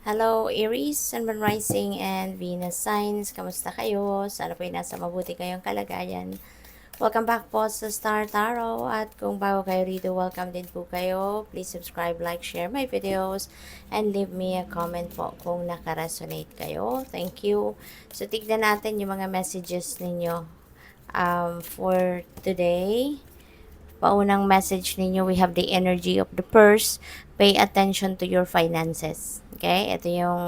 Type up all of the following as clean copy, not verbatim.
Hello, Aries, Sun, Moon Rising, and Venus signs. Kamusta kayo? Sana po ay nasa mabuti kayong kalagayan. Welcome back po sa Star Tarot. At kung bago kayo rito, welcome din po kayo. Please subscribe, like, share my videos, and leave me a comment po kung nakaresonate kayo. Thank you. So, tignan natin yung mga messages ninyo for today. Paunang message ninyo, we have the energy of the purse. Pay attention to your finances. Okay? Ito yung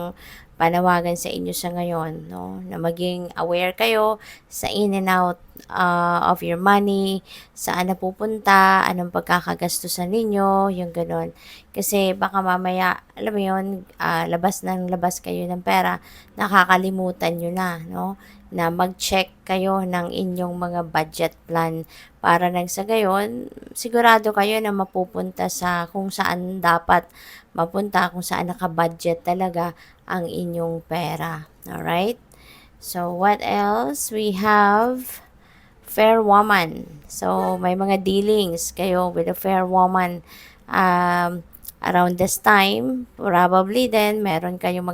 panawagan sa inyo sa ngayon, no? Na maging aware kayo sa in and out of your money, saan napupunta, anong pagkakagastusan ninyo, yung ganun. Kasi baka mamaya, alam mo yun, labas ng labas kayo ng pera, nakakalimutan nyo na, no? Na mag-check kayo ng inyong mga budget plan para nang sa gayon, sigurado kayo na mapupunta sa kung saan dapat mapunta, kung saan naka-budget talaga ang inyong pera. Alright? So, what else? We have fair woman. So, may mga dealings kayo with a fair woman. Around this time, probably then, meron kayong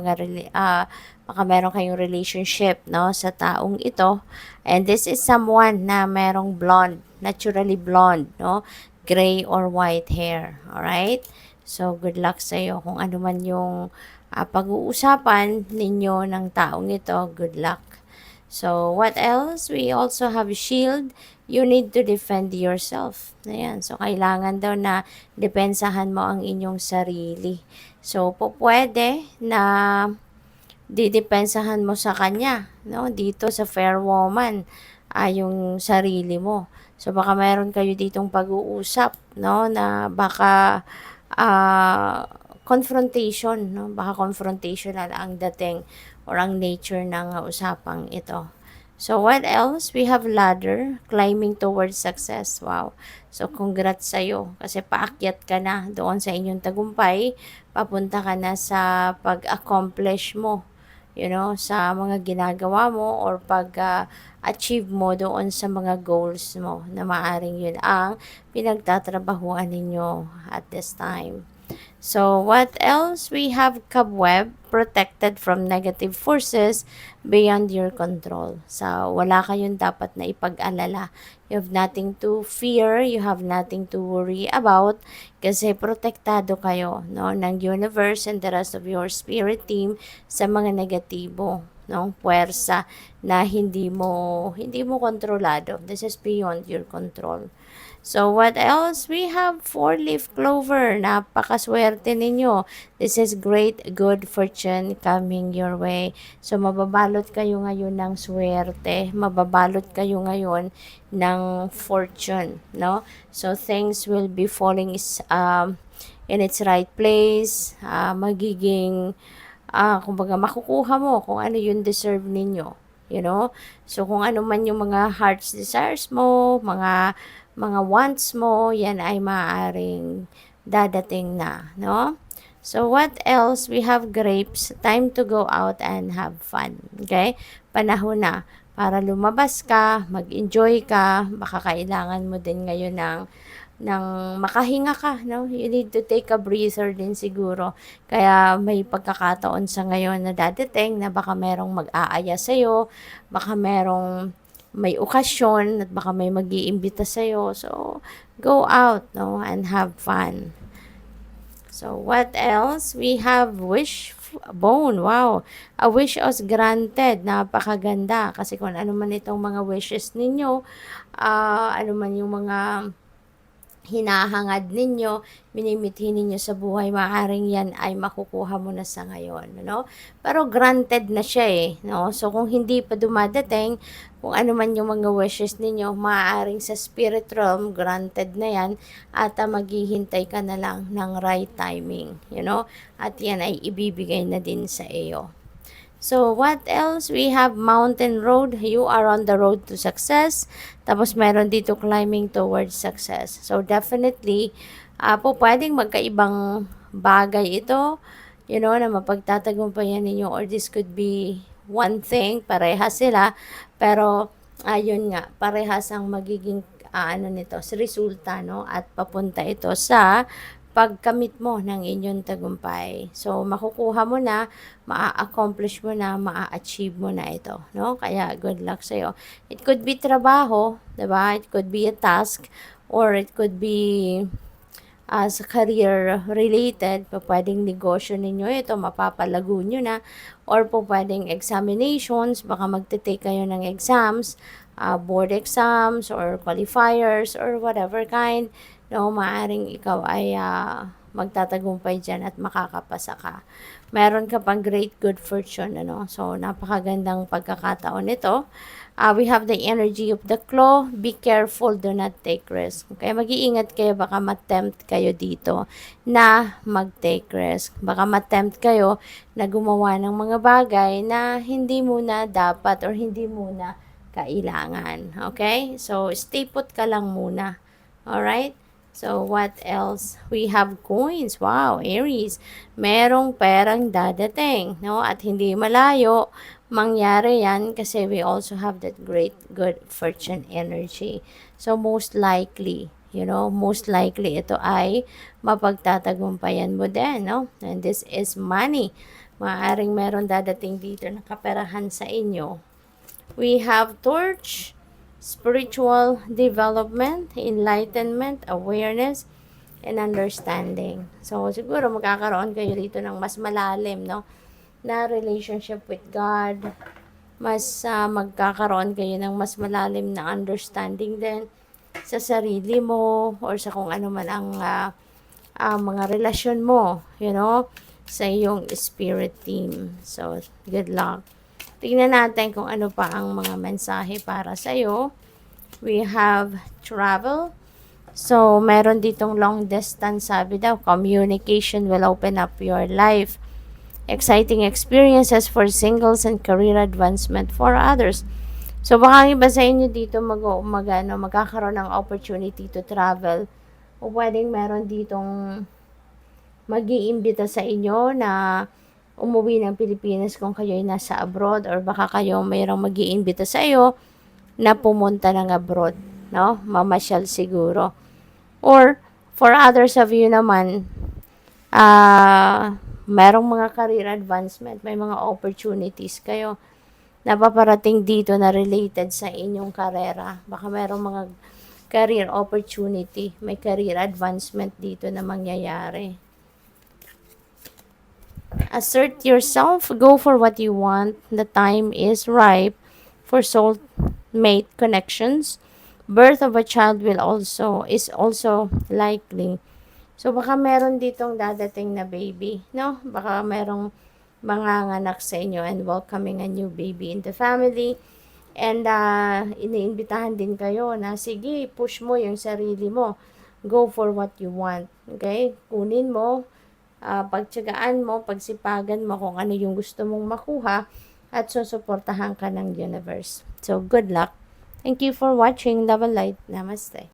baka meron kayong relationship, no, sa taong ito. And this is someone na merong blonde, naturally blonde, no, gray or white hair. Alright? So, good luck sa iyo kung ano man yung pag-uusapan ninyo ng taong ito. Good luck. So, what else? We also have shield. You need to defend yourself. Ayan. So, kailangan daw na depensahan mo ang inyong sarili. So, pwede na didepensahan mo sa kanya, no? Dito sa fair woman, yung sarili mo. So, baka meron kayo ditong pag-uusap, no? Na baka confrontation, no? Baka confrontational ang dating or ang nature ng usapang ito. So, what else? We have ladder, climbing towards success. Wow. So, congrats sa'yo. Kasi paakyat ka na doon sa inyong tagumpay. Papunta ka na sa pag-accomplish mo. You know, sa mga ginagawa mo or pag-achieve mo doon sa mga goals mo na maaring yun ang pinagtatrabahuan ninyo at this time. So, what else? We have cobweb, protected from negative forces beyond your control. So, wala kayong dapat na ipag-alala. You have nothing to fear, you have nothing to worry about kasi protektado kayo, no, ng universe and the rest of your spirit team sa mga negatibo, no, puwersa na hindi mo kontrolado. This is beyond your control. So, what else? We have four-leaf clover. Napakaswerte ninyo. This is great good fortune coming your way. So, mababalot kayo ngayon ng swerte. Mababalot kayo ngayon ng fortune, no? So, things will be falling in its right place. Kumbaga, makukuha mo kung ano yung deserve ninyo. You know? So, kung ano man yung mga heart's desires mo, mga wants mo, yan ay maaaring dadating na, no? So, what else? We have grapes. Time to go out and have fun. Okay? Panahon na para lumabas ka, mag-enjoy ka. Baka kailangan mo din ngayon ng makahinga ka, no? You need to take a breather din siguro. Kaya may pagkakataon sa ngayon na dadating na baka merong mag-aaya sa'yo, baka merong may okasyon at baka may mag-iimbita sa'yo. So, go out, no, and have fun. So, what else? We have wish bone. Wow. A wish was granted. Napakaganda. Kasi kung ano man itong mga wishes ninyo, ano man yung mga hinahangad ninyo, minimithi ninyo sa buhay, maaaring yan ay makukuha mo na sa ngayon, no? Pero granted na siya no? So, kung hindi pa dumadating, kung ano man yung mga wishes ninyo, maaaring sa spirit realm, granted na yan, at maghihintay ka na lang ng right timing, you know? At yan ay ibibigay na din sa iyo. So, what else? We have mountain road. You are on the road to success. Tapos, meron dito climbing towards success. So, definitely, pwedeng magkaibang bagay ito, you know, na mapagtatagumpayan ninyo, or this could be one thing, parehas sila, pero, ayun nga, parehas ang magiging, resulta, no? At papunta ito sa pagkamit mo ng inyong tagumpay. So, makukuha mo na, maa-accomplish mo na, maa-achieve mo na ito, no? Kaya, good luck sa'yo. It could be trabaho, diba? It could be a task, or it could be sa career related, pwedeng negosyo ninyo ito, mapapalago nyo na, or po pwedeng examinations, baka magte-take kayo ng exams, board exams, or qualifiers, or whatever kind, no, maaring ikaw ay magtatagumpay dyan at makakapasa ka. Meron ka pang great good fortune, ano? So, napakagandang pagkakataon nito. We have the energy of the claw. Be careful, do not take risk. Kaya mag-iingat kayo, baka matempt kayo dito na mag-take risk. Baka matempt kayo na gumawa ng mga bagay na hindi muna dapat or hindi muna kailangan. Okay? So, stay put ka lang muna. Alright? So, what else? We have coins. Wow, Aries. Merong perang dadating, no? At hindi malayo mangyari yan kasi we also have that great good fortune energy. So, most likely, most likely ito ay mapagtatagumpayan mo din, no? And this is money. Maaaring meron dadating dito na kaperahan sa inyo. We have torch, spiritual development, enlightenment, awareness, and understanding. So, siguro magkakaroon kayo dito ng mas malalim, no, na relationship with God. Mas magkakaroon kayo ng mas malalim na understanding din sa sarili mo or sa kung ano man ang mga relasyon mo, sa iyong spirit team. So, good luck. Tingnan natin kung ano pa ang mga mensahe para sa'yo. We have travel. So, meron ditong long distance, sabi daw, communication will open up your life. Exciting experiences for singles and career advancement for others. So, baka ang iba sa inyo dito magkakaroon ng opportunity to travel. O pwedeng meron ditong mag-iimbita sa inyo na umuwi ng Pilipinas kung kayo ay nasa abroad, or baka kayo mayroong mag-iimbita sa iyo na pumunta ng abroad, no? Mamasyal siguro. Or, for others of you naman, merong mga career advancement, may mga opportunities kayo na paparating dito na related sa inyong karera. Baka merong mga career opportunity, may career advancement dito na mangyayari. Assert yourself, go for what you want. The time is ripe for soulmate connections. Birth of a child is also likely. So, baka meron ditong dadating na baby, no? Baka merong mga anak sa inyo and welcoming a new baby in the family. And iniimbitahan din kayo na, sige, push mo yung sarili mo. Go for what you want. Okay? Kunin mo, pagtiyagaan mo, pagsipagan mo kung ano yung gusto mong makuha at susuportahan ka ng universe. So, good luck. Thank you for watching. Love and light. Namaste.